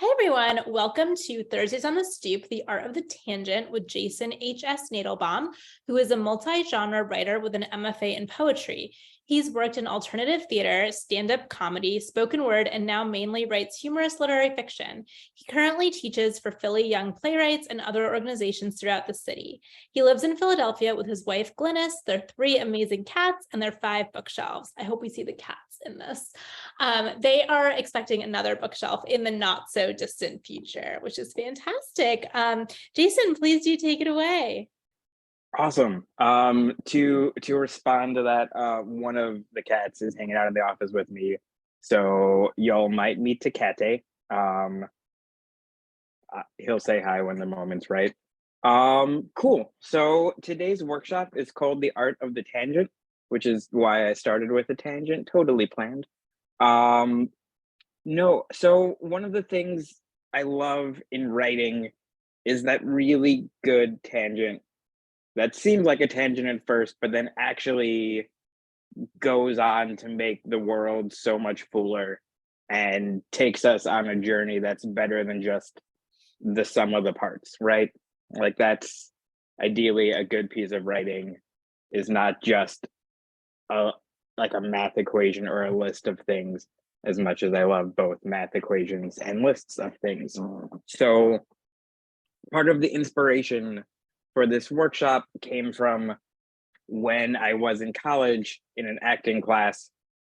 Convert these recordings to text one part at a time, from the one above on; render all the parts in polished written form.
Hi, everyone. Welcome to Thursdays on the Stoop, the Art of the Tangent with Jason H.S. Nadelbaum, who is a multi-genre writer with an MFA in poetry. He's worked in alternative theater, stand-up comedy, spoken word, and now mainly writes humorous literary fiction. He currently teaches for Philly Young Playwrights and other organizations throughout the city. He lives in Philadelphia with his wife, Glynis, their 3 amazing cats, and their 5 bookshelves. I hope we see the cats in this. They are expecting another bookshelf in the not so distant future, which is fantastic. Jason, please do take it away. Awesome. To respond to that, one of the cats is hanging out in the office with me, so y'all might meet Takate. He'll say hi when the moment's right. Cool. So today's workshop is called The Art of the Tangent, which is why I started with a tangent, totally planned. No, so one of the things I love in writing is that really good tangent that seems like a tangent at first, but then actually goes on to make the world so much fuller and takes us on a journey that's better than just the sum of the parts, right? Like that's ideally a good piece of writing is not just a like a math equation or a list of things as much as I love both math equations and lists of things. So part of the inspiration for this workshop came from when I was in college in an acting class,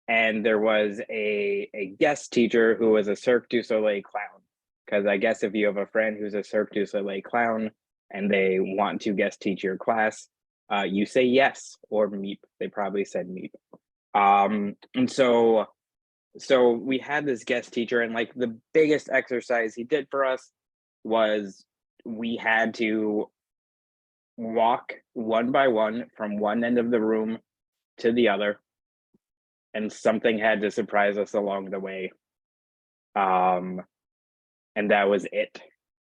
and there was a guest teacher who was a Cirque du Soleil clown. Because I guess if you have a friend who's a Cirque du Soleil clown and they want to guest teach your class, you say yes or meep. They probably said meep. And so we had this guest teacher, and like the biggest exercise he did for us was we had to walk one by one from one end of the room to the other, and something had to surprise us along the way. And that was it.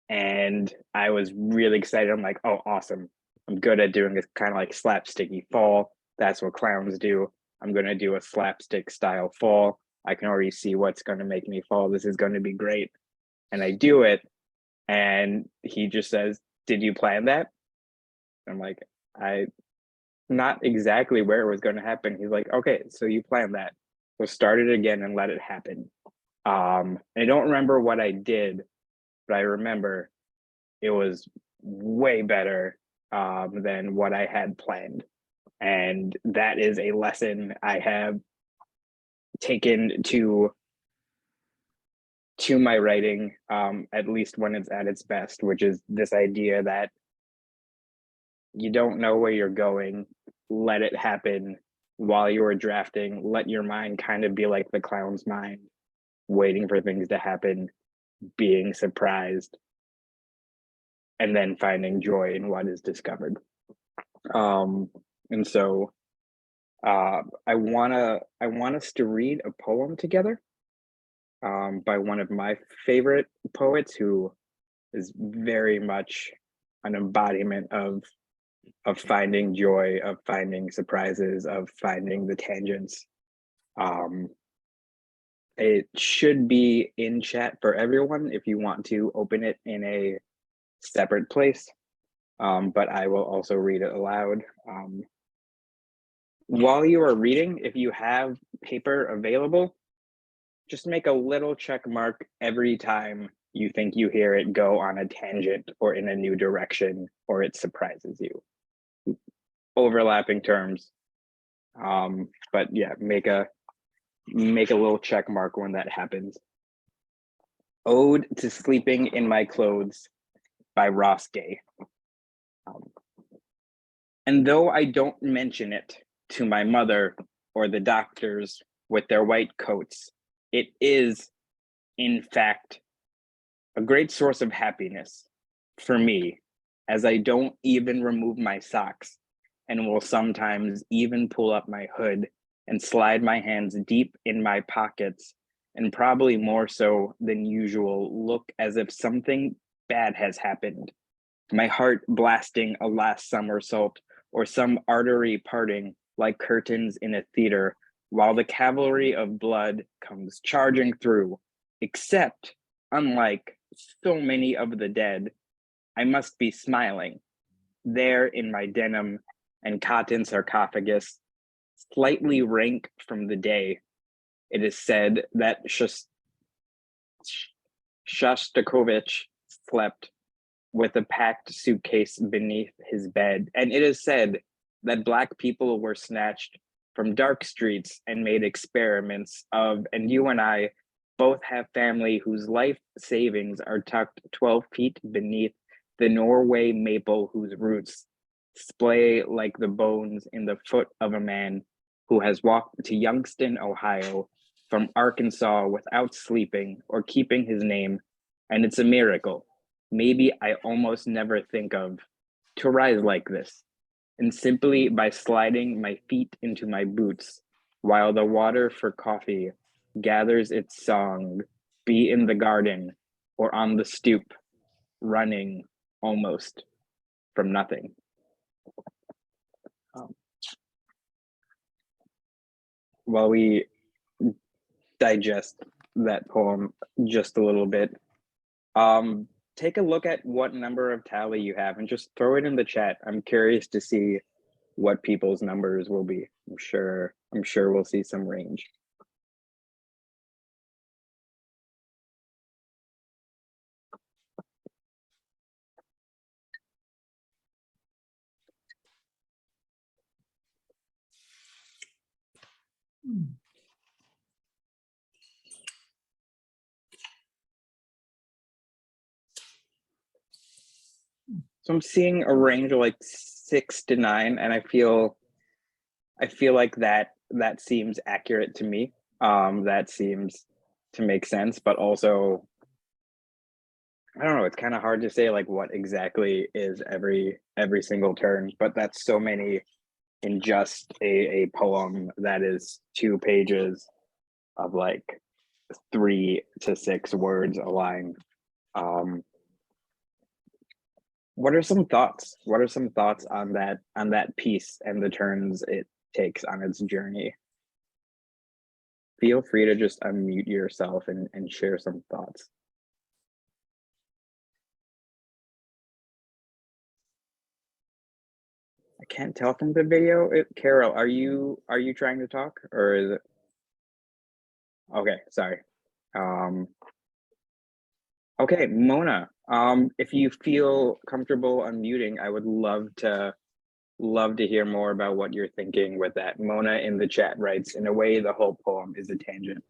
And I was really excited. I'm like, oh, awesome. I'm good at doing this kind of like slapsticky fall. That's what clowns do. I'm going to do a slapstick style fall. I can already see what's going to make me fall. This is going to be great. And I do it. And he just says, did you plan that? I'm like, I not exactly where it was going to happen. He's like, okay, so you planned that. So start it again and let it happen. I don't remember what I did, but I remember it was way better than what I had planned. And that is a lesson I have taken to my writing, at least when it's at its best, which is this idea that you don't know where you're going, let it happen while you are drafting. Let your mind kind of be like the clown's mind, waiting for things to happen, being surprised, and then finding joy in what is discovered. And so I want us to read a poem together by one of my favorite poets, who is very much an embodiment of finding joy, of finding surprises, of finding the tangents. It should be in chat for everyone if you want to open it in a separate place, but I will also read it aloud. While you are reading, if you have paper available, just make a little check mark every time you think you hear it go on a tangent or in a new direction, or it surprises you. Overlapping terms, but yeah, make a little check mark when that happens. Ode to Sleeping in My Clothes by Ross Gay. And though I don't mention it to my mother or the doctors with their white coats, it is, in fact, a great source of happiness for me, as I don't even remove my socks and will sometimes even pull up my hood and slide my hands deep in my pockets, and probably more so than usual, look as if something bad has happened. My heart blasting a last somersault, or some artery parting like curtains in a theater, while the cavalry of blood comes charging through, except unlike so many of the dead, I must be smiling. There in my denim and cotton sarcophagus, slightly rank from the day, it is said that Shostakovich slept with a packed suitcase beneath his bed. And it is said that Black people were snatched from dark streets and made experiments of, and you and I both have family whose life savings are tucked 12 feet beneath the Norway maple whose roots splay like the bones in the foot of a man who has walked to Youngstown, Ohio from Arkansas without sleeping or keeping his name. And it's a miracle. Maybe I almost never think of to rise like this. And simply by sliding my feet into my boots while the water for coffee gathers its song, be in the garden or on the stoop, running almost from nothing. While we digest that poem just a little bit, take a look at what number of tally you have and just throw it in the chat. I'm curious to see what people's numbers will be. I'm sure we'll see some range. So I'm seeing a range of like 6 to 9, and I feel like that seems accurate to me. That seems to make sense, but also I don't know, it's kind of hard to say like what exactly is every single turn, but that's so many in just a poem that is 2 pages of like 3 to 6 words a line. What are some thoughts? What are some thoughts on that piece and the turns it takes on its journey? Feel free to just unmute yourself and share some thoughts. I can't tell from the video. Carol, are you trying to talk, or is it? Okay, sorry. Okay, Mona, if you feel comfortable unmuting, I would love to hear more about what you're thinking with that. Mona in the chat writes, in a way, the whole poem is a tangent.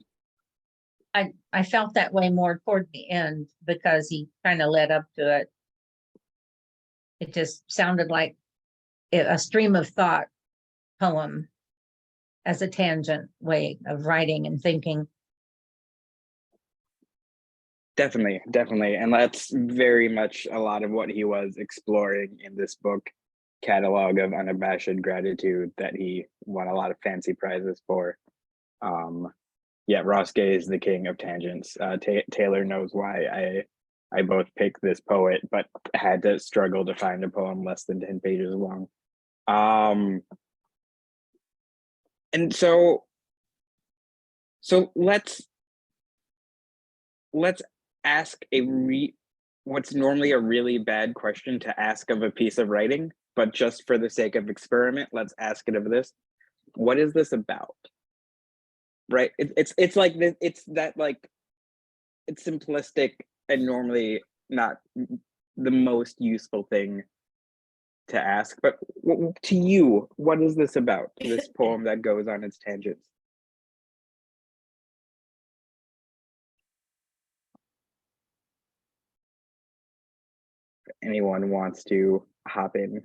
I felt that way more toward the end because he kind of led up to it. It just sounded like a stream of thought poem as a tangent way of writing and thinking. Definitely. And that's very much a lot of what he was exploring in this book, Catalog of Unabashed Gratitude, that he won a lot of fancy prizes for. Yeah, Ross Gay is the king of tangents. Taylor knows why I both picked this poet, but had to struggle to find a poem less than 10 pages long. And so let's ask what's normally a really bad question to ask of a piece of writing, but just for the sake of experiment, let's ask it of this. What is this about? Right? It's like this, it's that like, it's simplistic and normally not the most useful thing to ask, but to you, what is this about? This poem that goes on its tangents. If anyone wants to hop in,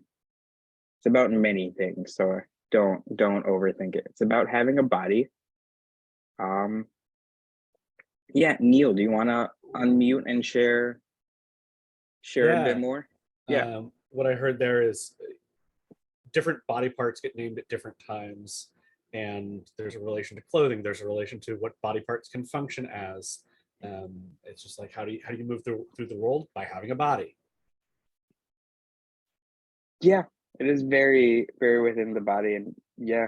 it's about many things, so don't overthink it. It's about having a body. Yeah, Neil, do you want to unmute and share a bit more? Yeah. What I heard there is different body parts get named at different times, and there's a relation to clothing. There's a relation to what body parts can function as. It's just like, how do you move through the world? By having a body. Yeah, it is very, very within the body, and yeah.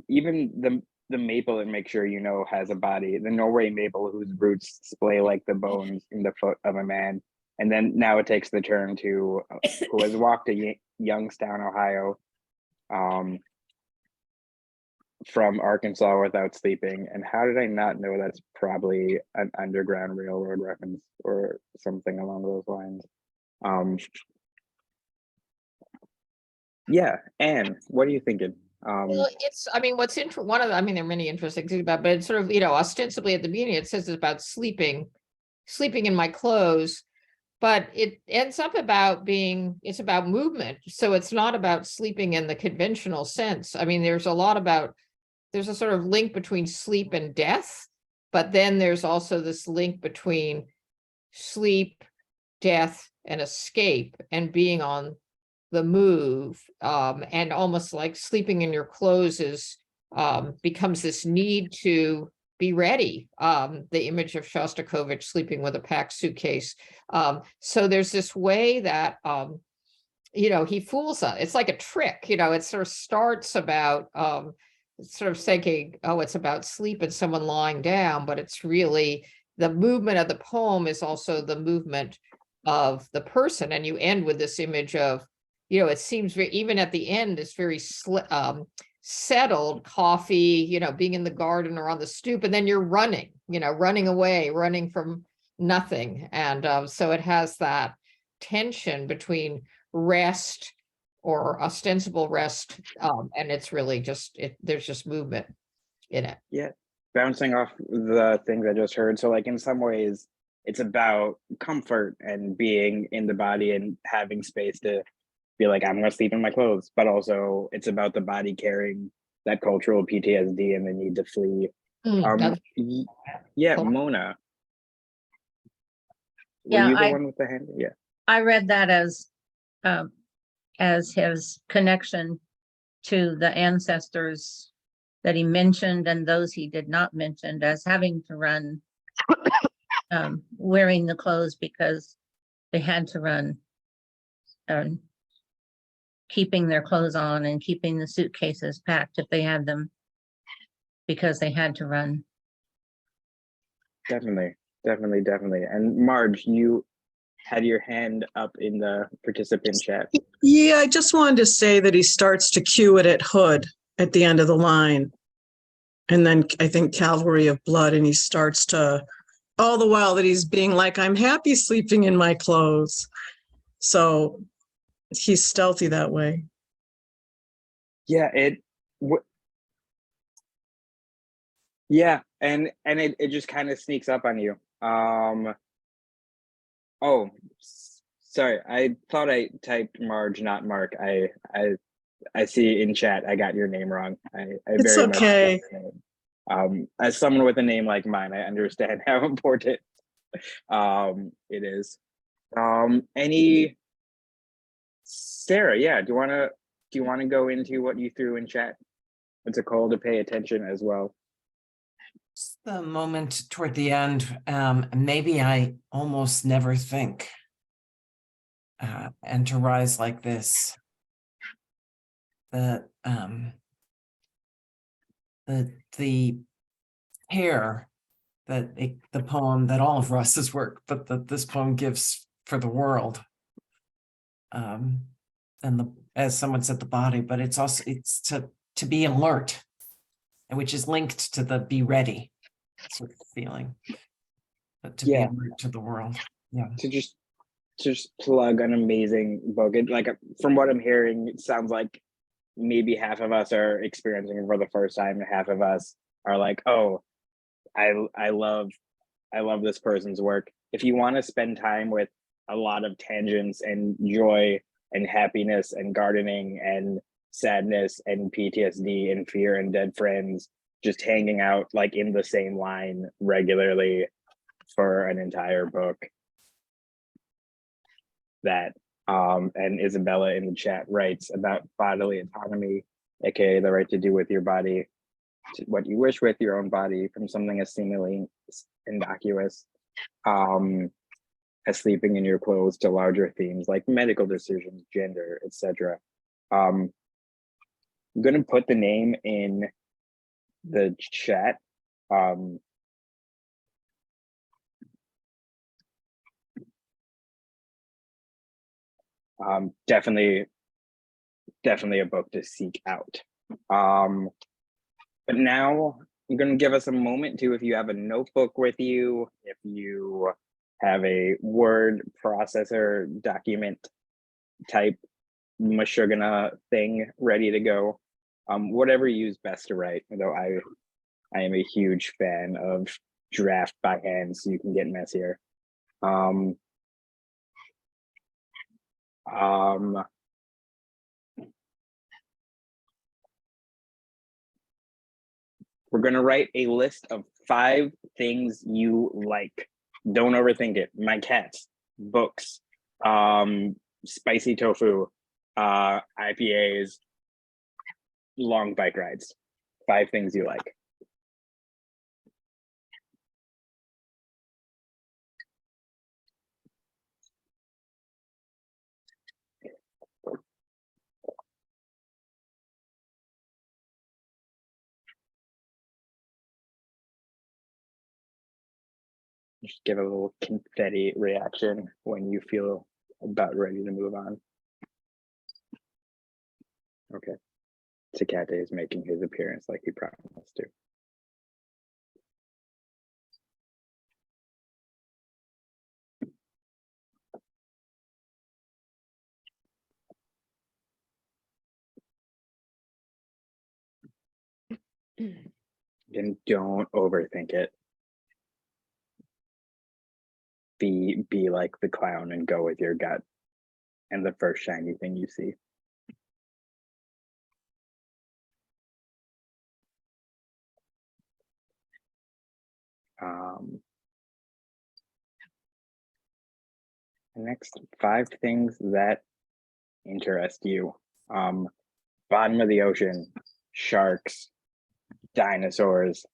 Even the maple, and make sure you know, has a body. The Norway maple, whose roots splay like the bones in the foot of a man. And then now it takes the turn to who has walked to Youngstown, Ohio, from Arkansas without sleeping. And how did I not know that's probably an Underground Railroad reference or something along those lines? Yeah, Anne, what are you thinking? Well, it's, I mean, what's one of the, I mean, there are many interesting things about, but it's sort of, you know, ostensibly at the beginning, it says it's about sleeping in my clothes, but it ends up about being, it's about movement. So it's not about sleeping in the conventional sense. I mean, there's a sort of link between sleep and death, but then there's also this link between sleep, death, and escape, and being on the move, and almost like sleeping in your clothes is becomes this need to be ready. The image of Shostakovich sleeping with a packed suitcase. So there's this way that you know, he fools us. It's like a trick, you know. It sort of starts about sort of thinking, oh, it's about sleep and someone lying down, but it's really the movement of the poem is also the movement of the person. And you end with this image of, you know, it seems very, even at the end, it's very settled, coffee, you know, being in the garden or on the stoop, and then you're running, you know, running away, running from nothing. And so it has that tension between rest or ostensible rest, and it's really just, there's just movement in it. Yeah, bouncing off the things I just heard. So like in some ways, it's about comfort and being in the body and having space to be like, I'm gonna sleep in my clothes, but also it's about the body carrying that cultural PTSD and the need to flee. Yeah, Cool. Mona. Were Yeah, you the one with the hand? Yeah. I read that as his connection to the ancestors that he mentioned and those he did not mention, as having to run, wearing the clothes because they had to run, keeping their clothes on and keeping the suitcases packed if they had them because they had to run. Definitely. And Marge, you had your hand up in the participant chat. Yeah, I just wanted to say that he starts to cue it at Hood at the end of the line. And then I think Cavalry of Blood, and he starts to, all the while that he's being like, I'm happy sleeping in my clothes. So he's stealthy that way. Yeah, and it just kind of sneaks up on you. Oh, sorry, I thought I typed Marge, not Mark. I see in chat I got your name wrong. I It's very much okay. got your name. As someone with a name like mine, I understand how important it is. Any Sarah, yeah, do you want to go into what you threw in chat? It's a call to pay attention as well. The moment toward the end, maybe I almost never think, and to rise like this, the care that the poem, that all of Russ's work, but that this poem gives for the world, and as someone said, the body, but it's also, it's to be alert, which is linked to the be ready sort of feeling, but to be alert to the world. Yeah. To just plug an amazing book. It, like, from what I'm hearing, it sounds like maybe half of us are experiencing it for the first time, and half of us are like, oh, I love this person's work. If you want to spend time with a lot of tangents and joy and happiness and gardening and sadness and PTSD and fear and dead friends, just hanging out like in the same line regularly for an entire book, that and Isabella in the chat writes about bodily autonomy, aka the right to do with your body what you wish with your own body, from something as seemingly innocuous as sleeping in your clothes to larger themes like medical decisions, gender, etc. I'm gonna put the name in the chat. Definitely a book to seek out. But now I'm going to give us a moment to, if you have a notebook with you, if you have a word processor document type mashugana thing ready to go, whatever you use best to write, though I am a huge fan of draft by hand, so you can get messier. We're going to write a list of 5 things you like. Don't overthink it. My cats, books, spicy tofu, IPAs, long bike rides. 5 things you like. Just give a little confetti reaction when you feel about ready to move on. Okay. Tecate is making his appearance like he promised to. And don't overthink it. Be like the clown and go with your gut and the first shiny thing you see. The next 5 things that interest you. Bottom of the ocean, sharks, dinosaurs,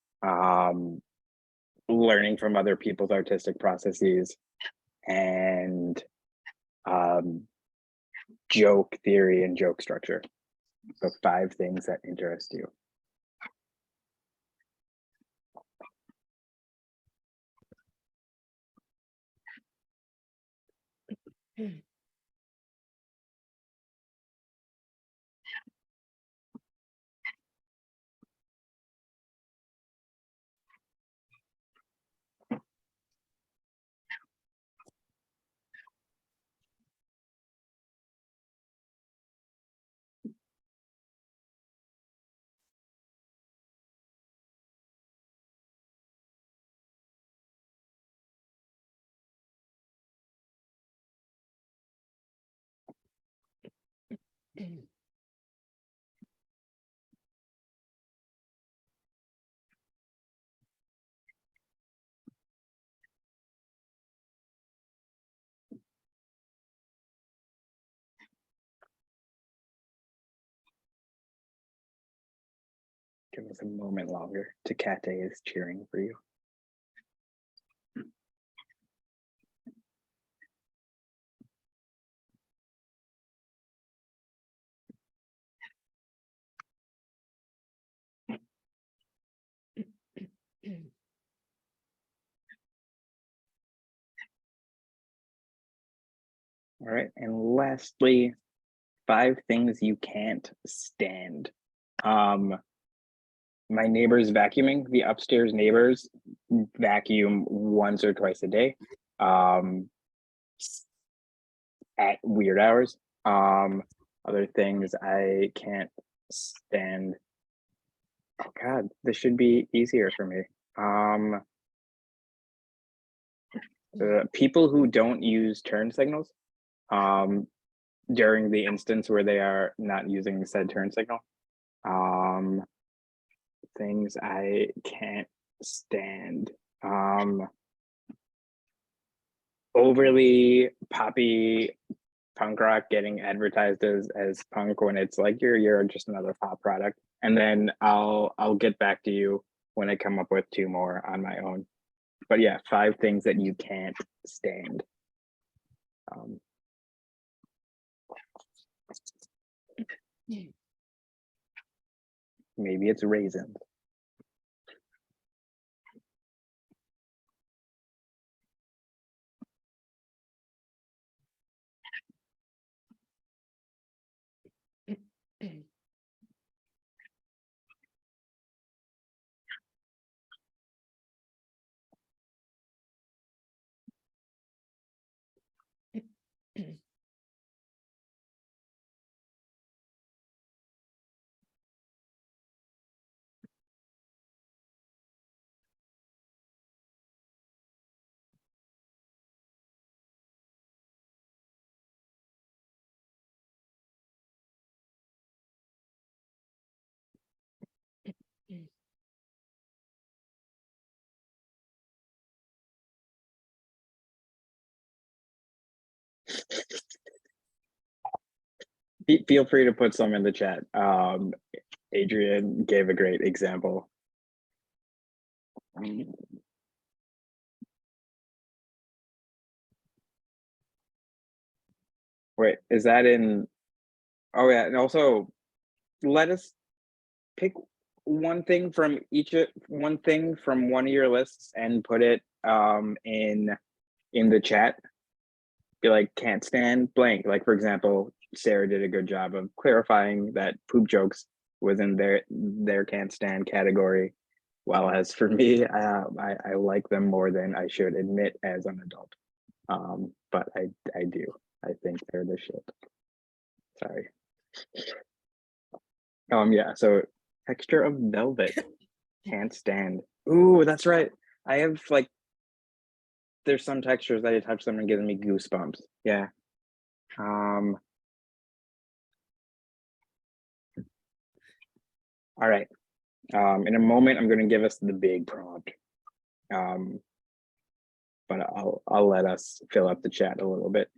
learning from other people's artistic processes, and joke theory and joke structure. So 5 things that interest you. Give us a moment longer. Tecate is cheering for you. All right, and lastly, 5 things you can't stand. My neighbors vacuuming. The upstairs neighbors vacuum once or twice a day, at weird hours. Other things I can't stand. Oh God, this should be easier for me. People who don't use turn signals during the instance where they are not using said turn signal. Things I can't stand. Overly poppy punk rock getting advertised as punk when it's like you're just another pop product. And then I'll get back to you when I come up with 2 more on my own. But yeah, 5 things that you can't stand. Maybe it's raisins. Feel free to put some in the chat. Adrian gave a great example. Wait, is that in? Oh yeah, and also let us pick one thing from one of your lists and put it in the chat. Be like, can't stand blank. Like, for example, Sarah did a good job of clarifying that poop jokes was in their can't stand category. While as for me, I like them more than I should admit as an adult. But I do. I think they're the shit. Sorry. Yeah, so texture of velvet. Can't stand. Ooh, that's right. I have like, there's some textures that I touch them and giving me goosebumps. Yeah. All right. In a moment, I'm going to give us the big prompt. But I'll let us fill up the chat a little bit.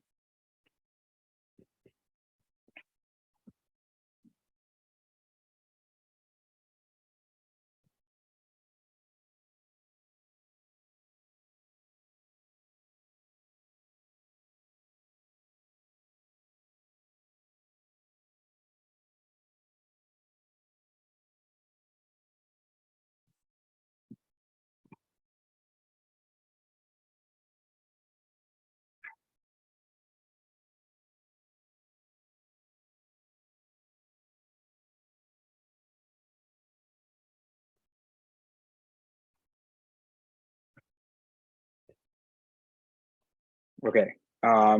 Okay. I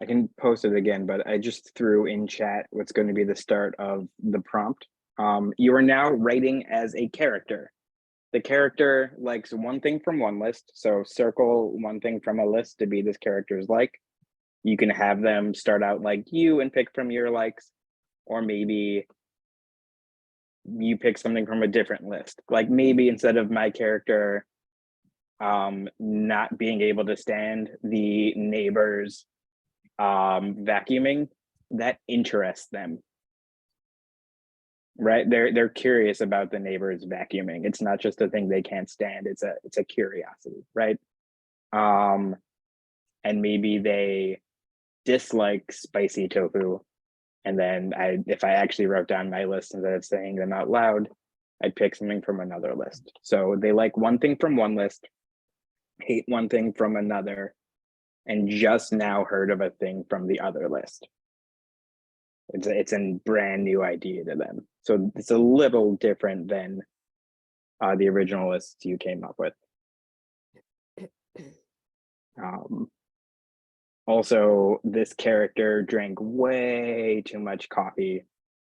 can post it again, but I just threw in chat what's going to be the start of the prompt. You are now writing as a character. The character likes one thing from one list. So circle one thing from a list to be this character's like. You can have them start out like you and pick from your likes, or maybe you pick something from a different list. Like maybe instead of my character not being able to stand the neighbors vacuuming, that interests them, right? They're curious about the neighbors vacuuming. It's not just a thing they can't stand. It's a curiosity, right? And maybe they dislike spicy tofu, and then if I actually wrote down my list instead of saying them out loud, I'd pick something from another list. So they like one thing from one list, hate one thing from another, and just now heard of a thing from the other list. It's a brand new idea to them. So it's a little different than the original list you came up with. Also, this character drank way too much coffee.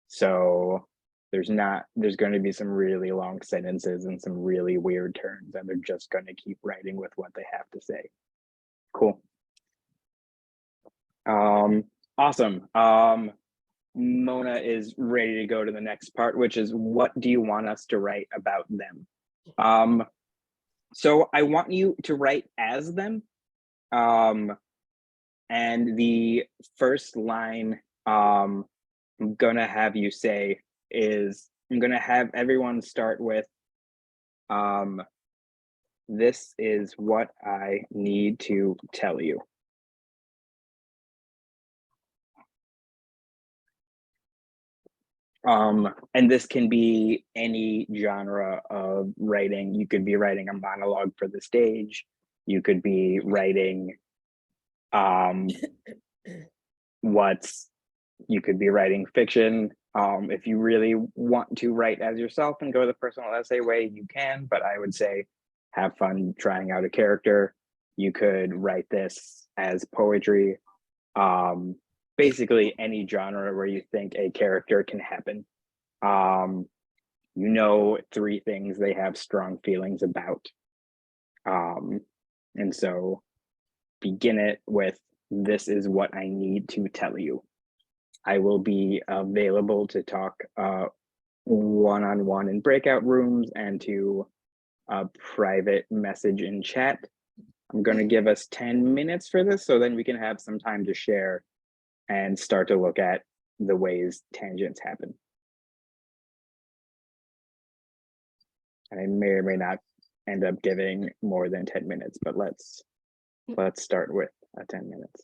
So there's going to be some really long sentences and some really weird turns, and they're just going to keep writing with what they have to say. Cool. Awesome. Mona is ready to go to the next part, which is what do you want us to write about them? So I want you to write as them. And the first line I'm gonna have you say is, I'm gonna have everyone start with, this is what I need to tell you. And this can be any genre of writing. You could be writing a monologue for the stage. You could be writing you could be writing fiction. If you really want to write as yourself and go the personal essay way, you can, but I would say have fun trying out a character. You could write this as poetry. Basically any genre where you think a character can happen. You know, 3 things they have strong feelings about. And so begin it with, this is what I need to tell you. I will be available to talk one-on-one in breakout rooms and to private message in chat. I'm going to give us 10 minutes for this, so then we can have some time to share and start to look at the ways tangents happen. And I may or may not end up giving more than 10 minutes, but let's start with 10 minutes.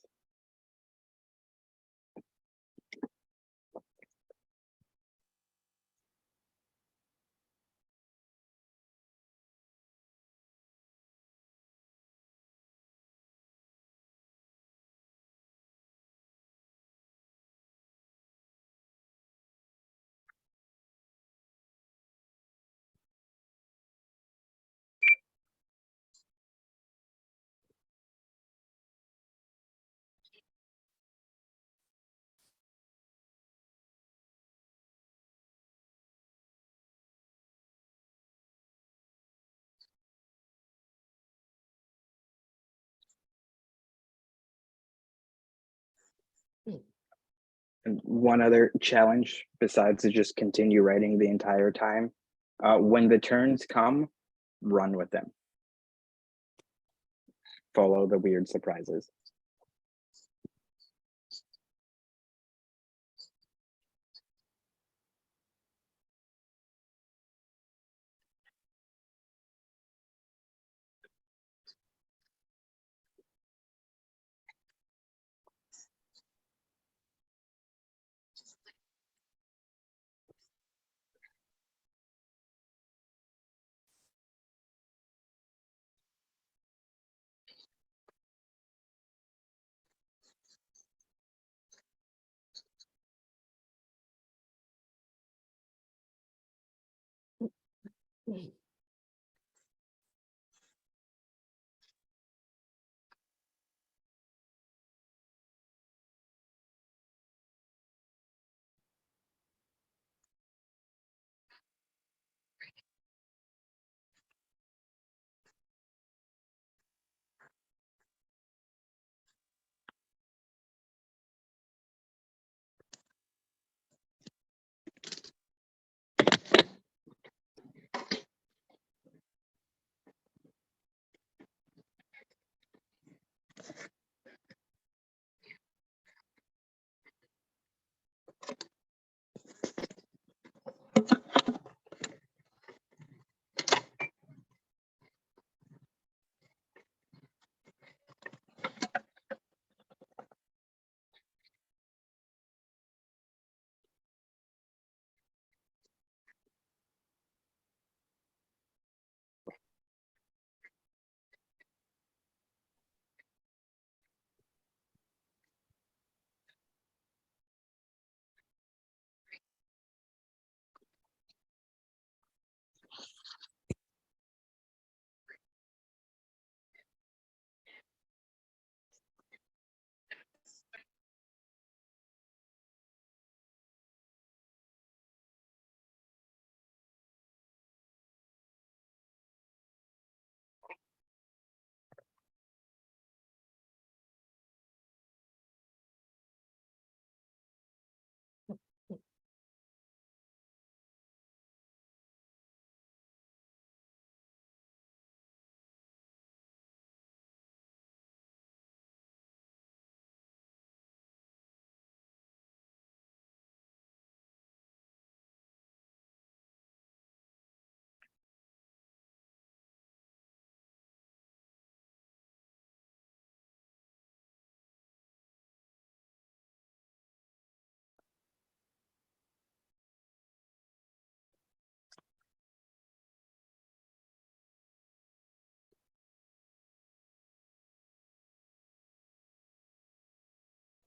And one other challenge besides to just continue writing the entire time, when the turns come, run with them. Follow the weird surprises.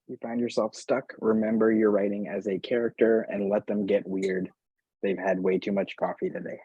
You find yourself stuck, remember you're writing as a character and let them get weird. They've had way too much coffee today.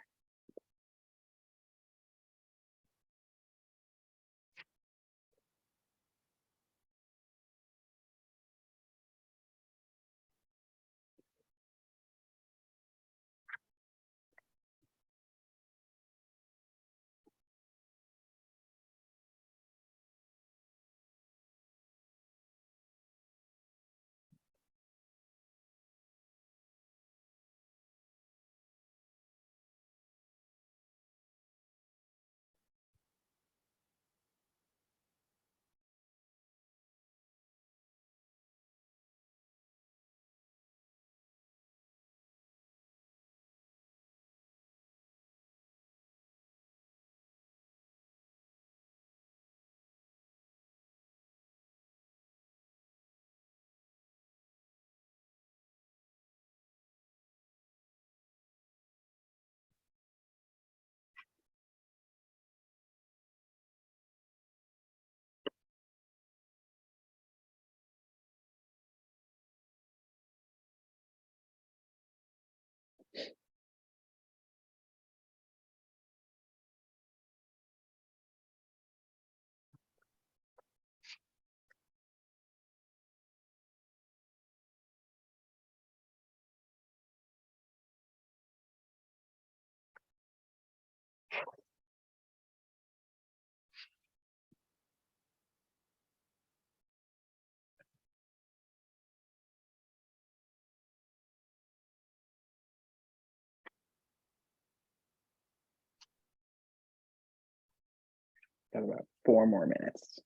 Got about 4 more minutes.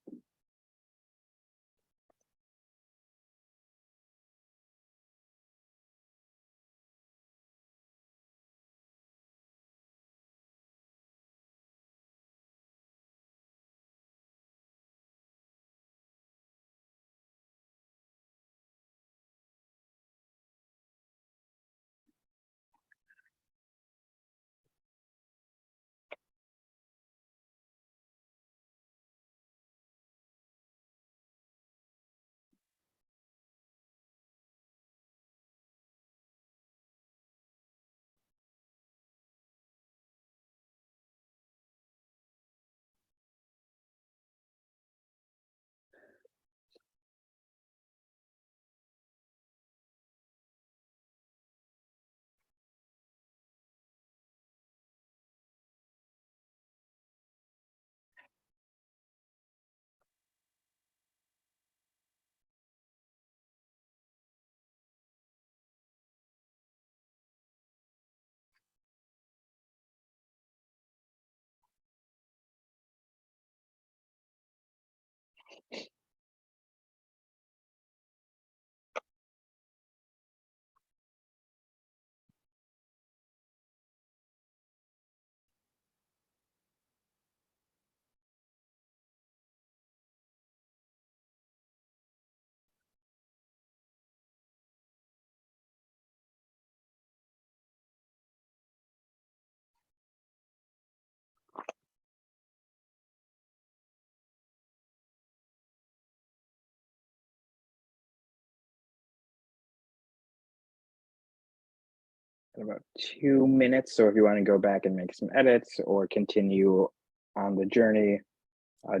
About 2 minutes. So if you want to go back and make some edits or continue on the journey,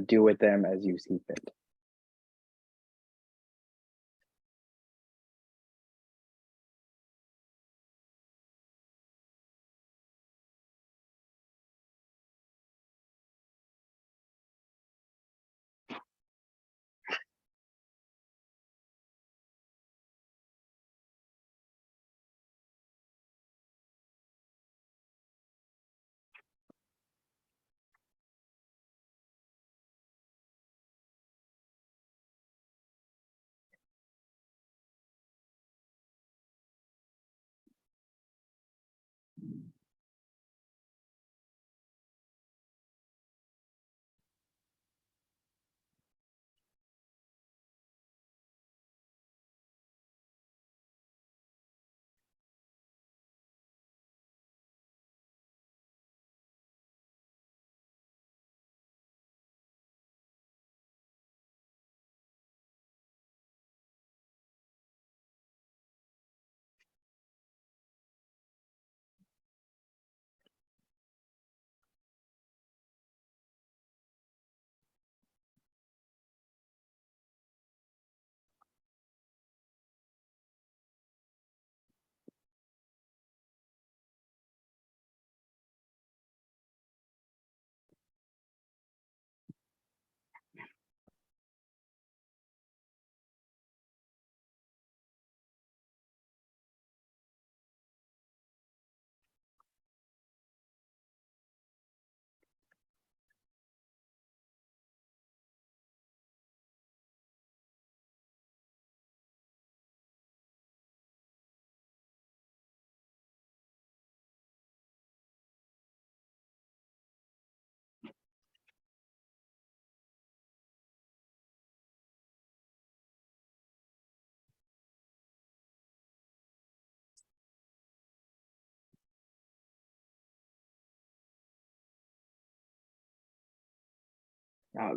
do with them as you see fit.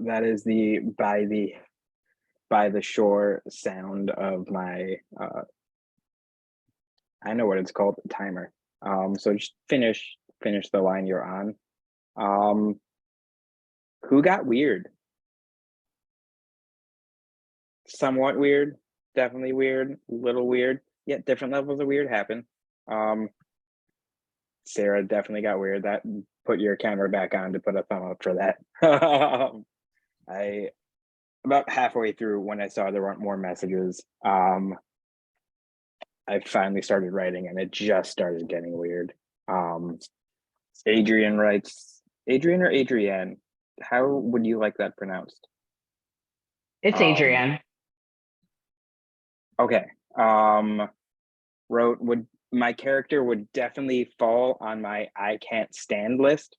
That is the by the shore sound of my I know what it's called, timer. So just finish the line you're on. Who got weird? Somewhat weird, definitely weird, little weird. Yeah, different levels of weird happen. Sarah definitely got weird. That put your camera back on to put a thumb up for that. I about halfway through when I saw there weren't more messages, I finally started writing and it just started getting weird. Adrian writes, Adrian or Adrienne? how would you like that pronounced? It's Um, Adrienne. Okay. Wrote would my character would definitely fall on my I can't stand list,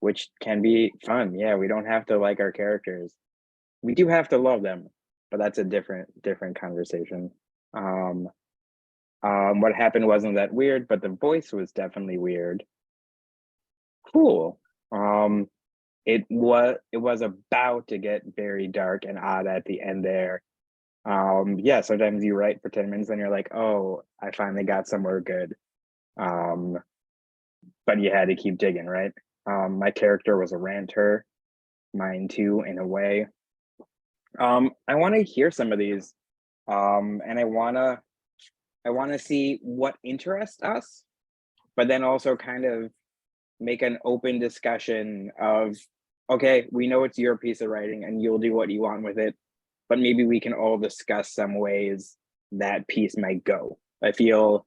which can be fun. Yeah, we don't have to like our characters. We do have to love them, but that's a different conversation. What happened wasn't that weird, but the voice was definitely weird. Cool. It was about to get very dark and odd at the end there. Yeah, sometimes you write for 10 minutes and you're like, oh, I finally got somewhere good. But you had to keep digging, right? My character was a ranter, mine too, in a way. I want to hear some of these, and I want to see what interests us, but then also kind of make an open discussion of, okay, we know it's your piece of writing and you'll do what you want with it, but maybe we can all discuss some ways that piece might go. I feel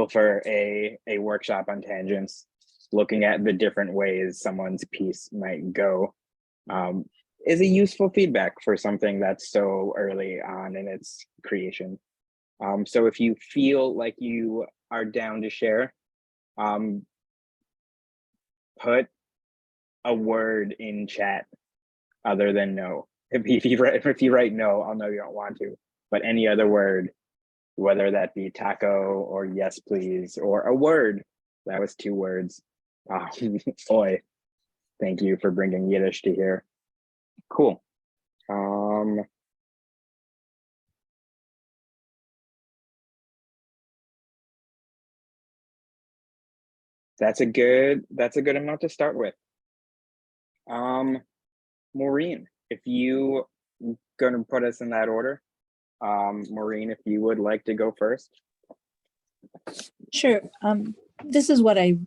for a workshop on tangents, looking at the different ways someone's piece might go is a useful feedback for something that's so early on in its creation. So if you feel like you are down to share, put a word in chat other than no. If you write no, I'll know you don't want to, but any other word, whether that be taco or yes please or a word, that was 2 words. Oi, thank you for bringing Yiddish to here. Cool. That's a good amount to start with. Maureen, if you gonna put us in that order, Maureen, if you would like to go first. Sure. This is what I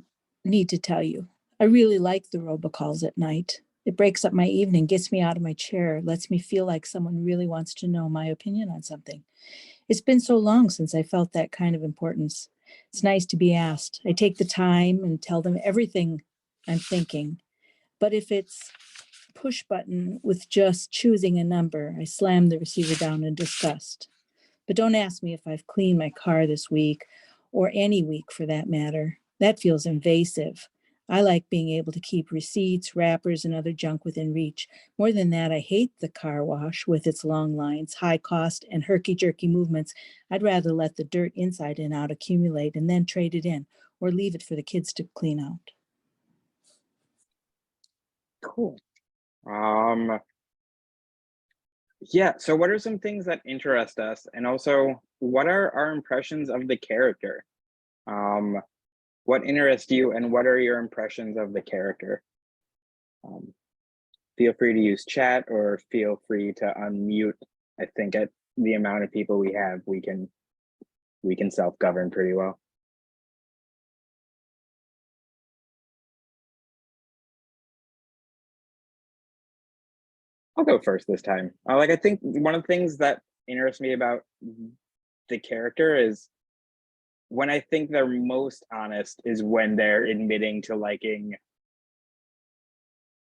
need to tell you. I really like the robocalls at night. It breaks up my evening, gets me out of my chair, lets me feel like someone really wants to know my opinion on something. It's been so long since I felt that kind of importance. It's nice to be asked. I take the time and tell them everything I'm thinking. But if it's push button with just choosing a number, I slam the receiver down in disgust. But don't ask me if I've cleaned my car this week or any week for that matter. That feels invasive. I like being able to keep receipts, wrappers, and other junk within reach. More than that, I hate the car wash with its long lines, high cost, and herky-jerky movements. I'd rather let the dirt inside and out accumulate and then trade it in or leave it for the kids to clean out. Cool. Yeah, so what are some things that interest us? And also, what are our impressions of the character? What interests you and what are your impressions of the character? Feel free to use chat or feel free to unmute. I think at the amount of people we have, we can self-govern pretty well. I'll go first this time. Like, I think one of the things that interests me about the character is when I think they're most honest is when they're admitting to liking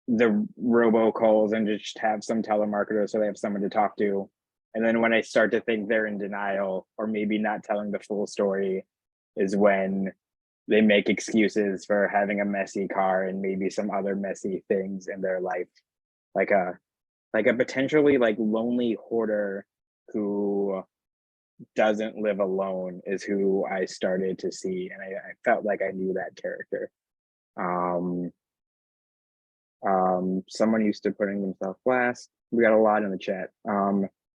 the robocalls and just have some telemarketer so they have someone to talk to. And then when I start to think they're in denial or maybe not telling the full story is when they make excuses for having a messy car and maybe some other messy things in their life. Like a potentially like lonely hoarder who doesn't live alone is who I started to see, and I felt like I knew that character. Someone used to putting themselves last. We got a lot in the chat.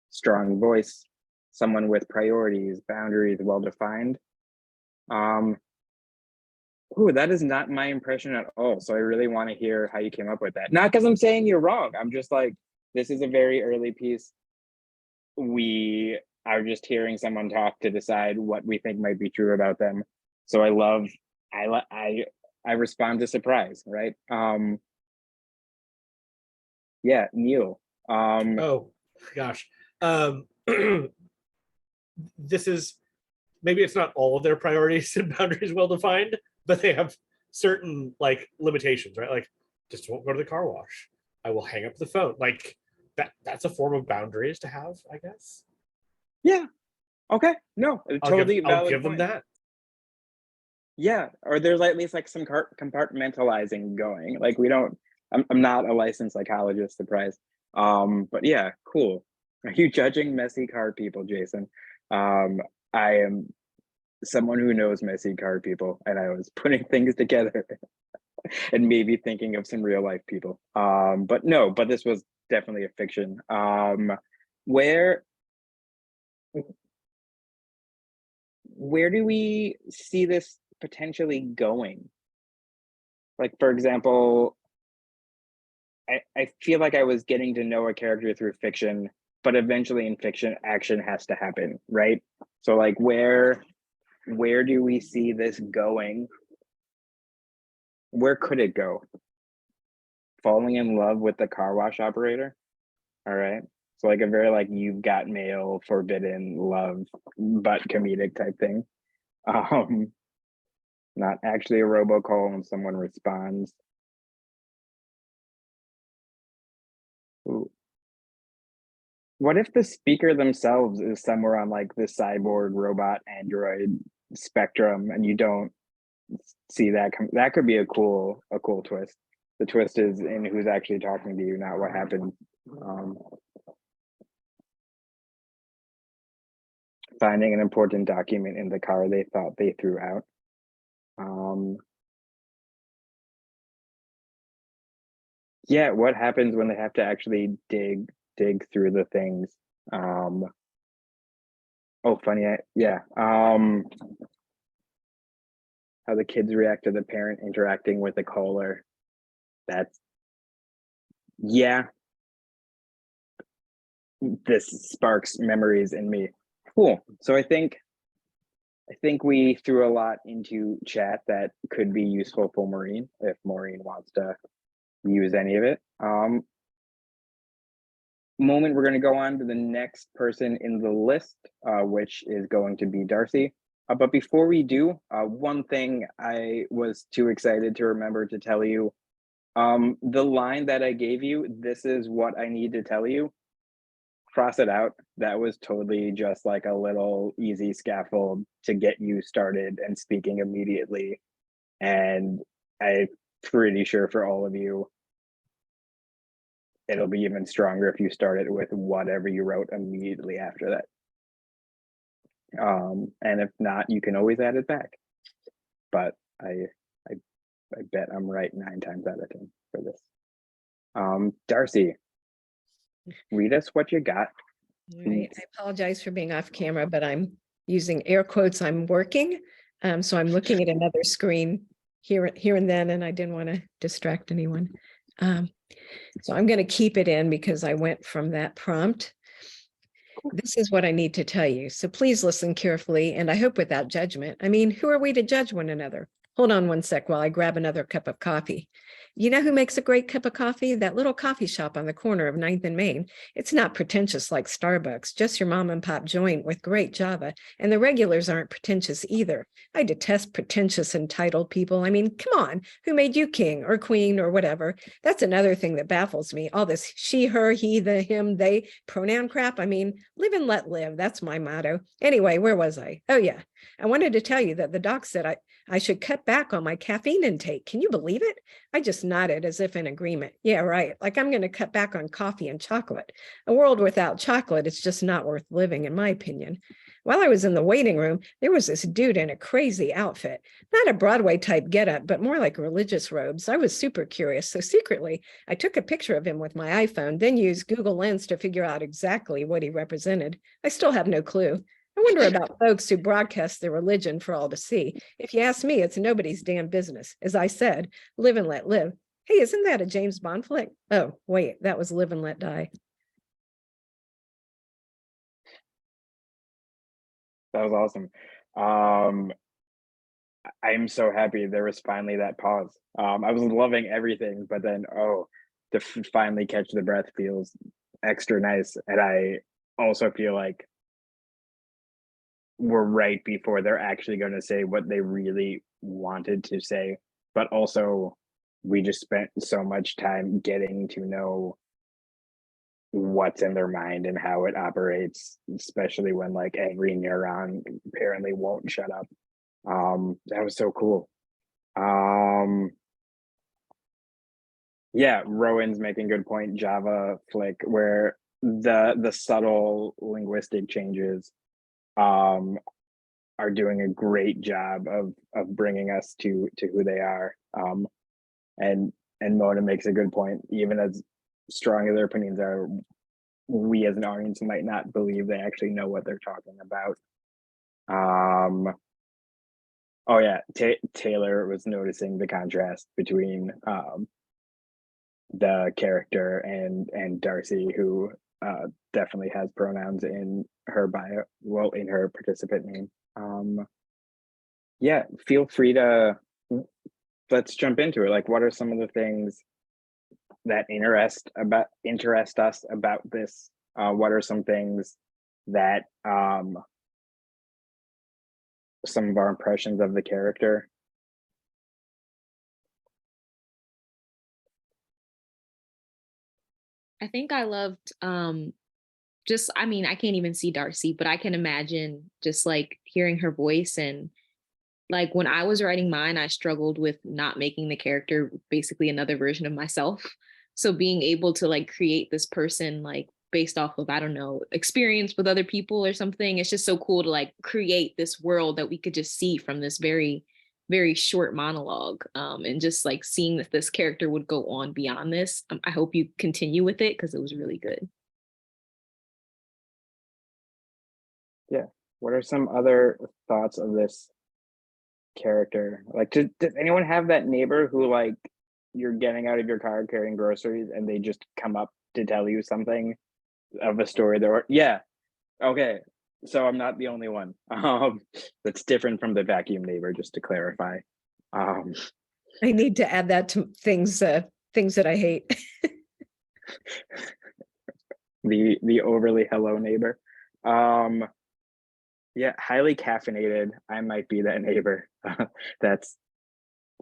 Strong voice, someone with priorities, boundaries well defined. Ooh, that is not my impression at all. So I really want to hear how you came up with that. Not because I'm saying you're wrong. I'm just like, this is a very early piece. We are just hearing someone talk to decide what we think might be true about them. So I respond to surprise, right? Yeah, Neil. Oh gosh. This is, maybe it's not all of their priorities and boundaries well defined, but they have certain like limitations, right? Like just won't go to the car wash. I will hang up the phone. Like that's a form of boundaries to have, I guess. Yeah. Okay. No, a totally I'll valid give them point. that. Yeah, or there's at least like some compartmentalizing going. Like we don't. I'm not a licensed psychologist, surprise. But yeah, cool. Are you judging messy car people, Jason? I am someone who knows messy car people, and I was putting things together and maybe thinking of some real life people. But no, but this was definitely a fiction. Where where do we see this potentially going? Like, for example, I feel like I was getting to know a character through fiction, but eventually in fiction, action has to happen, right? So like where do we see this going? Where could it go? Falling in love with the car wash operator? All right. So like a very like you've got mail, forbidden love, but comedic type thing. Um, not actually a robocall and someone responds. Ooh. What if the speaker themselves is somewhere on like the cyborg robot android spectrum and you don't see that that could be a cool twist. The twist is in who's actually talking to you, not what happened. Finding an important document in the car they thought they threw out. Yeah, what happens when they have to actually dig through the things? Oh, funny, yeah. How the kids react to the parent interacting with the caller. That's, yeah. This sparks memories in me. Cool. So I think we threw a lot into chat that could be useful for Maureen if Maureen wants to use any of it. Moment, we're going to go on to the next person in the list, which is going to be Darcy. But before we do, one thing I was too excited to remember to tell you, the line that I gave you, this is what I need to tell you, cross it out. That was totally just like a little easy scaffold to get you started and speaking immediately. And I'm pretty sure for all of you, it'll be even stronger if you start it with whatever you wrote immediately after that. And if not, you can always add it back. But I bet I'm right 9 times out of 10 for this. Darcy, read us what you got. All right. I apologize for being off camera, but I'm using air quotes. I'm working. So I'm looking at another screen here and then, and I didn't want to distract anyone. So I'm going to keep it in because I went from that prompt. This is what I need to tell you. So please listen carefully, and I hope without judgment. I mean, who are we to judge one another? Hold on one sec while I grab another cup of coffee. You know who makes a great cup of coffee? That little coffee shop on the corner of 9th and Main. It's not pretentious like Starbucks, just your mom and pop joint with great Java. And the regulars aren't pretentious either. I detest pretentious entitled people. I mean, come on, who made you king or queen or whatever? That's another thing that baffles me. All this she, her, he, the, him, they pronoun crap. I mean, live and let live. That's my motto. Anyway, where was I? Oh yeah, I wanted to tell you that the doc said I should cut back on my caffeine intake. Can you believe it? I just nodded as if in agreement. Yeah, right. Like I'm going to cut back on coffee and chocolate. A world without chocolate is just not worth living, in my opinion. While I was in the waiting room, there was this dude in a crazy outfit, not a Broadway type getup, but more like religious robes. I was super curious. So secretly, I took a picture of him with my iPhone, then used Google Lens to figure out exactly what he represented. I still have no clue. I wonder about folks who broadcast their religion for all to see. If you ask me, it's nobody's damn business. As I said, live and let live. Hey, isn't that a James Bond flick? Oh, wait, that was Live and Let Die. That was awesome. I'm so happy there was finally that pause. I was loving everything, but then, to finally catch the breath feels extra nice. And I also feel like we're right before they're actually going to say what they really wanted to say, but also we just spent so much time getting to know what's in their mind and how it operates, especially when like every neuron apparently won't shut up. That was so cool. Yeah, Rowan's making good point. Java flick, where the subtle linguistic changes are doing a great job of bringing us to who they are. And Mona makes a good point. Even as strong as their opinions are, we as an audience might not believe they actually know what they're talking about. Oh yeah, Taylor was noticing the contrast between the character and Darcy, who definitely has pronouns in her bio, well, in her participant name. Yeah, feel free to, let's jump into it. Like, what are some of the things that interest us about this? What are some things that some of our impressions of the character? I think I loved just, I mean, I can't even see Darcy, but I can imagine just like hearing her voice. And like when I was writing mine, I struggled with not making the character basically another version of myself. So being able to like create this person like based off of, I don't know, experience with other people or something, it's just so cool to like create this world that we could just see from this very, very short monologue. And just like seeing that this character would go on beyond this. I hope you continue with it because it was really good. Yeah. What are some other thoughts of this character? Like, does anyone have that neighbor who, like, you're getting out of your car carrying groceries and they just come up to tell you something of a story there? Yeah. Okay. So I'm not the only one. That's different from the vacuum neighbor, just to clarify. I need to add that to things that I hate. The overly hello neighbor. Yeah, highly caffeinated. I might be that neighbor. That's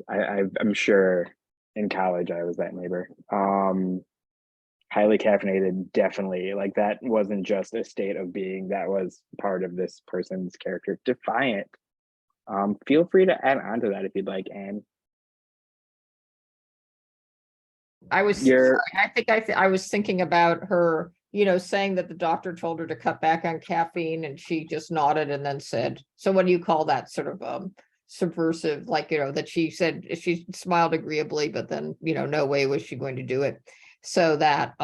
I'm sure in college I was that neighbor. Highly caffeinated, definitely. Like, that wasn't just a state of being, that was part of this person's character. Defiant. Feel free to add on to that if you'd like, Anne. I was, You're I think I was thinking about her, saying that the doctor told her to cut back on caffeine and she just nodded and then said, so what do you call that sort of subversive, like, that she said, she smiled agreeably, but then, no way was she going to do it. So that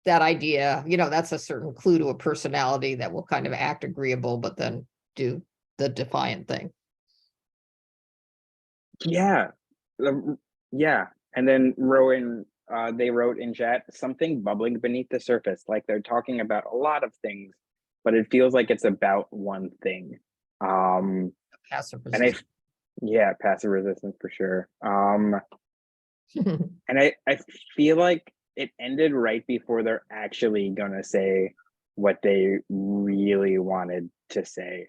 idea, that's a certain clue to a personality that will kind of act agreeable, but then do the defiant thing. Yeah. Yeah. And then Rowan, they wrote in chat, something bubbling beneath the surface, like they're talking about a lot of things, but it feels like it's about one thing. Passive And resistance. yeah, passive resistance for sure. And I feel like it ended right before they're actually gonna say what they really wanted to say,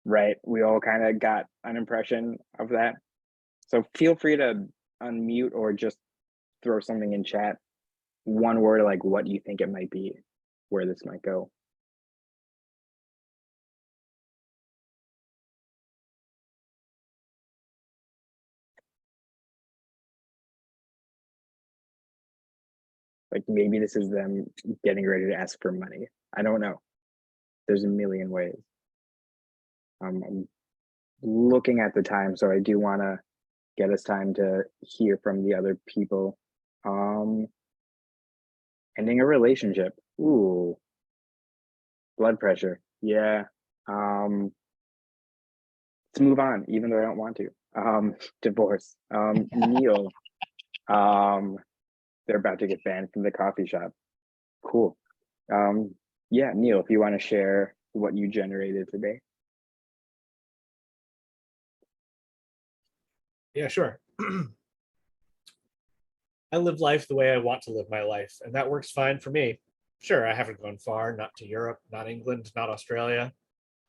right? We all kind of got an impression of that. So feel free to unmute or just throw something in chat. One word, like what you think it might be, where this might go. Like, maybe this is them getting ready to ask for money. I don't know. There's a million ways. I'm looking at the time, so I do want to get us time to hear from the other people. Ending a relationship. Ooh. Blood pressure. Yeah. Let's move on, even though I don't want to. Divorce. Neil. They're about to get banned from the coffee shop. Cool. Yeah, Neil, if you want to share what you generated today. Yeah, sure. I live life the way I want to live my life, and that works fine for me. Sure, I haven't gone far, not to Europe, not England, not Australia,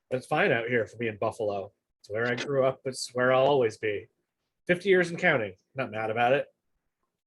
but it's fine out here for me in Buffalo. It's where I grew up, it's where I'll always be. 50 years and counting, not mad about it.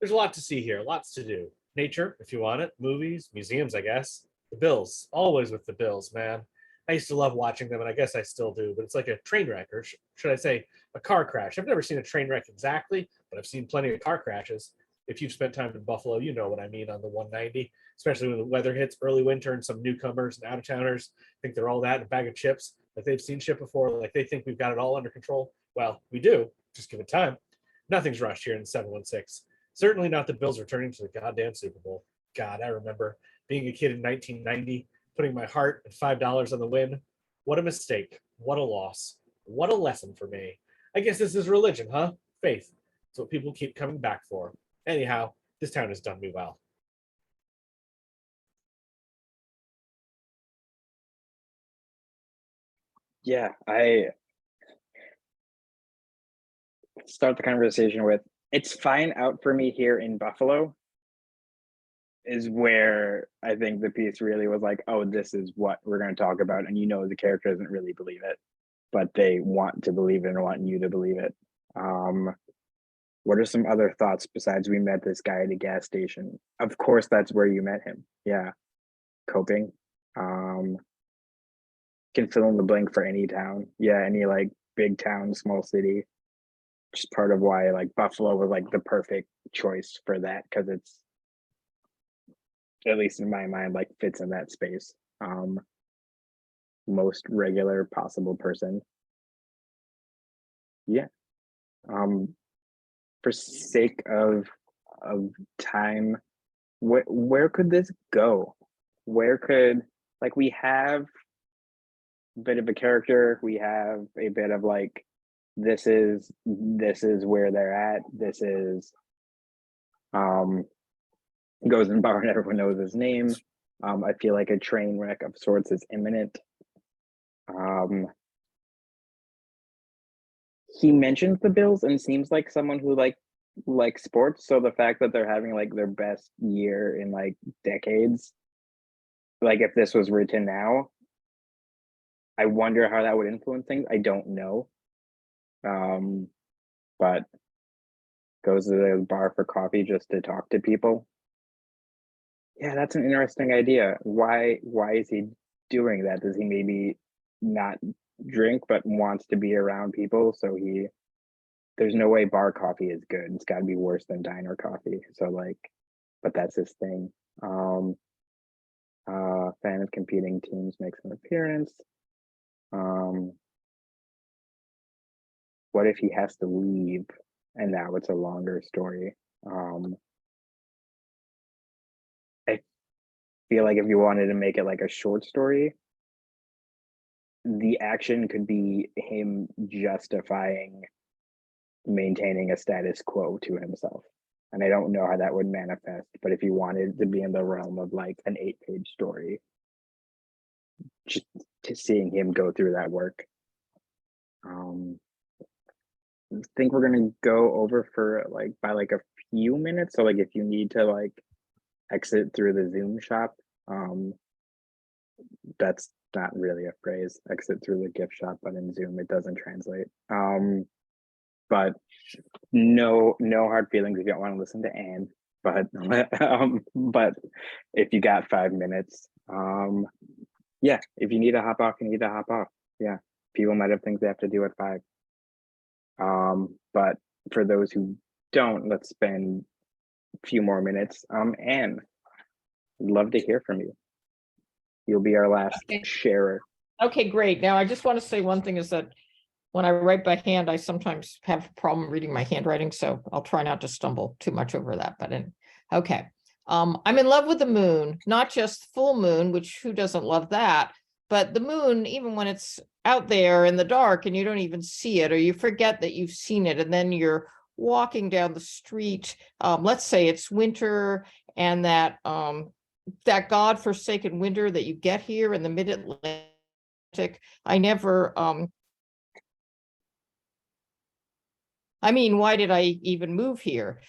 There's a lot to see here, lots to do. Nature, if you want it, movies, museums, I guess. The Bills, always with the Bills, man. I used to love watching them, and I guess I still do, but it's like a train wreck, or should I say a car crash. I've never seen a train wreck exactly, but I've seen plenty of car crashes. If you've spent time in Buffalo, you know what I mean on the 190, especially when the weather hits early winter and some newcomers and out-of-towners think they're all that in a bag of chips, like they've seen shit before, like they think we've got it all under control. Well, we do, just give it time. Nothing's rushed here in 716. Certainly not the Bills returning to the goddamn Super Bowl. God, I remember being a kid in 1990, putting my heart and $5 on the win. What a mistake. What a loss. What a lesson for me. I guess this is religion, huh? Faith. It's what people keep coming back for. Anyhow, this town has done me well. Yeah, I start the conversation with, it's fine out for me here in Buffalo, is where I think the piece really was like, oh, this is what we're going to talk about. And the character doesn't really believe it, but they want to believe it and want you to believe it. What are some other thoughts besides we met this guy at a gas station? Of course, that's where you met him. Yeah. Coping. Can fill in the blank for any town. Yeah, any like big town, small city. Just part of why like Buffalo was like the perfect choice for that, because it's, at least in my mind, like fits in that space. Most regular possible person. Yeah. For sake of time, where could this go? Where could, like, we have a bit of a character, we have a bit of like, this is where they're at, this is goes in bar and everyone knows his name. I feel like a train wreck of sorts is imminent. He mentions the Bills and seems like someone who like sports, so the fact that they're having like their best year in like decades, like if this was written now, I wonder how that would influence things. I don't know. But goes to the bar for coffee just to talk to people. Yeah, that's an interesting idea. Why is he doing that? Does he maybe not drink but wants to be around people? So there's no way bar coffee is good. It's got to be worse than diner coffee. So like, but that's his thing. Fan of competing teams makes an appearance. What if he has to leave and now it's a longer story? I feel like if you wanted to make it like a short story, the action could be him justifying maintaining a status quo to himself. And I don't know how that would manifest, but if you wanted to be in the realm of like an 8-page story, just to seeing him go through that work. I think we're gonna go over for like by like a few minutes. So like if you need to like exit through the Zoom shop, that's not really a phrase, exit through the gift shop, but in Zoom it doesn't translate. But no hard feelings if you don't want to listen to Anne, but if you got 5 minutes, yeah, if you need to hop off, you need to hop off. Yeah, people might have things they have to do at 5. But for those who don't, let's spend a few more minutes. Anne, I'd love to hear from you. You'll be our last sharer. Okay, great. Now I just want to say one thing is that when I write by hand, I sometimes have a problem reading my handwriting, so I'll try not to stumble too much over that. But okay. I'm in love with the moon, not just full moon, which who doesn't love that, but the moon, even when it's out there in the dark and you don't even see it, or you forget that you've seen it, and then you're walking down the street. Let's say it's winter, and that godforsaken winter that you get here in the mid-Atlantic. I mean, why did I even move here?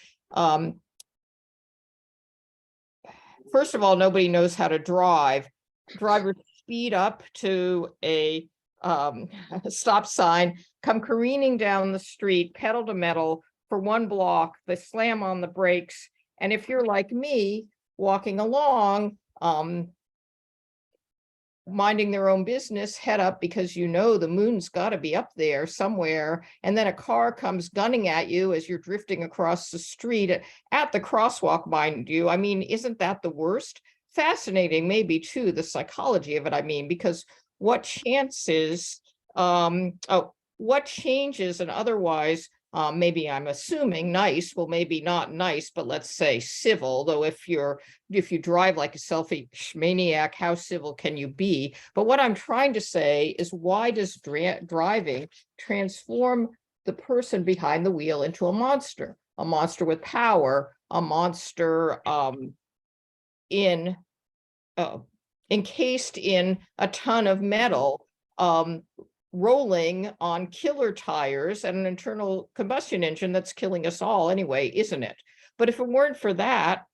First of all, nobody knows how to drive. Drivers speed up to a stop sign, come careening down the street, pedal to metal, for one block, they slam on the brakes. And if you're like me, walking along, minding their own business, head up because you know the moon's got to be up there somewhere, and then a car comes gunning at you as you're drifting across the street at the crosswalk, mind you. I mean, isn't that the worst? Fascinating, maybe too, the psychology of it. I mean, because what chances, what changes and otherwise, maybe I'm assuming nice, well, maybe not nice, but let's say civil, though if you drive like a selfish maniac, how civil can you be? But what I'm trying to say is, why does driving transform the person behind the wheel into a monster with power, a monster encased in a ton of metal, rolling on killer tires and an internal combustion engine that's killing us all anyway, isn't it? But if it weren't for that,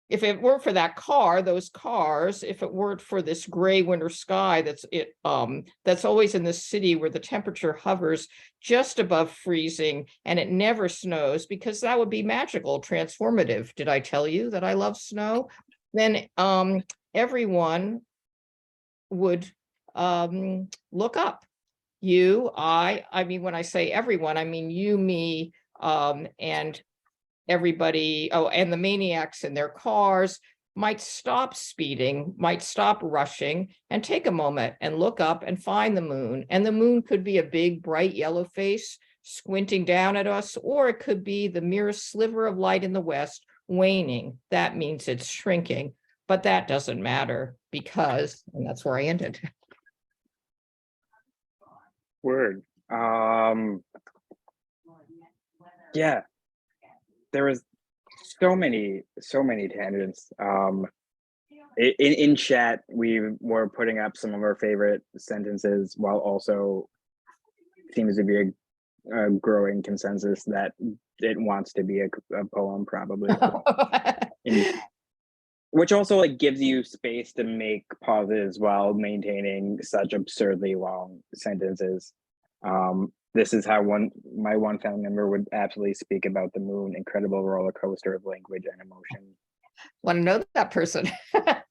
if it weren't for that car, those cars, if it weren't for this gray winter sky that's always in this city where the temperature hovers just above freezing and it never snows, because that would be magical, transformative. Did I tell you that I love snow? Then everyone would look up. You, I mean, when I say everyone, I mean you, me, and everybody, and the maniacs in their cars might stop speeding, might stop rushing, and take a moment and look up and find the moon. And the moon could be a big, bright yellow face squinting down at us, or it could be the merest sliver of light in the west waning. That means it's shrinking, but that doesn't matter because, and that's where I ended. Word. Yeah, there was so many tangents. In chat, we were putting up some of our favorite sentences, while also seems to be a growing consensus that it wants to be a poem, probably. Which also like gives you space to make pauses while maintaining such absurdly long sentences. This is how my one family member would absolutely speak about the moon: incredible roller coaster of language and emotion. Want to know that person.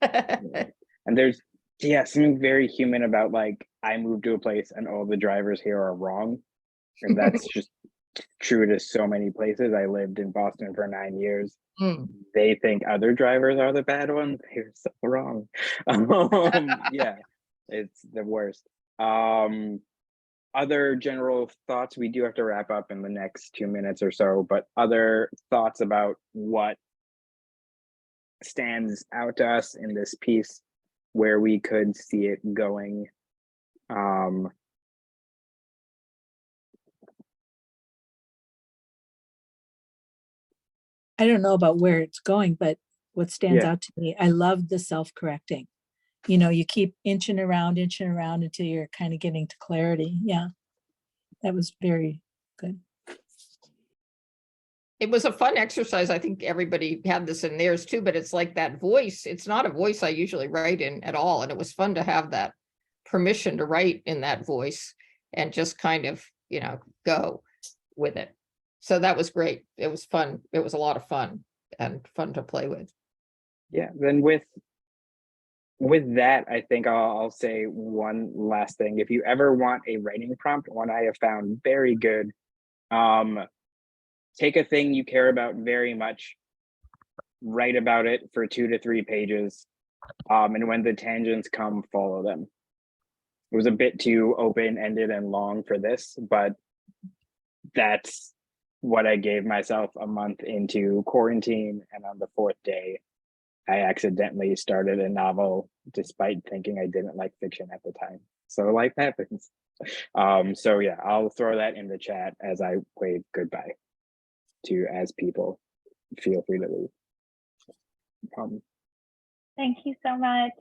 And there's something very human about, like, I moved to a place and all the drivers here are wrong. And that's just true to so many places. I lived in Boston for 9 years. They think other drivers are the bad ones. They're so wrong. Yeah, it's the worst. Other general thoughts, we do have to wrap up in the next 2 minutes or so, but other thoughts about what stands out to us in this piece, where we could see it going. I don't know about where it's going, but what stands Yeah. out to me, I love the self-correcting. You know, you keep inching around until you're kind of getting to clarity. Yeah, that was very good. It was a fun exercise. I think everybody had this in theirs too, but it's like that voice. It's not a voice I usually write in at all. And it was fun to have that permission to write in that voice and just kind of, go with it. So that was great. It was fun. It was a lot of fun and fun to play with. Yeah, then with that, I think I'll say one last thing. If you ever want a writing prompt, one I have found very good, take a thing you care about very much, write about it for 2 to 3 pages, and when the tangents come, follow them. It was a bit too open-ended and long for this, but that's what I gave myself a month into quarantine, and on the 4th day, I accidentally started a novel despite thinking I didn't like fiction at the time. So life happens. So yeah, I'll throw that in the chat as I wave goodbye to as people feel free to leave. Thank you so much.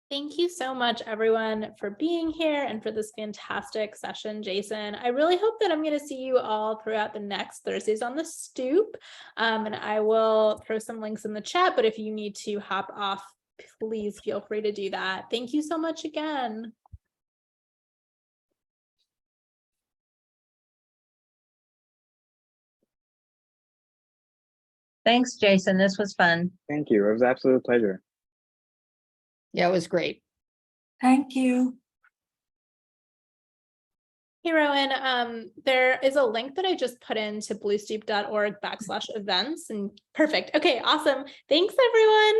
Thank you so much, everyone, for being here and for this fantastic session, Jason. I really hope that I'm going to see you all throughout the next Thursdays on the Stoop. And I will throw some links in the chat, but if you need to hop off, please feel free to do that. Thank you so much again. Thanks, Jason. This was fun. Thank you. It was an absolute pleasure. Yeah, it was great. Thank you. Hey, Rowan, there is a link that I just put into bluesteep.org/events and perfect. Okay, awesome. Thanks, everyone.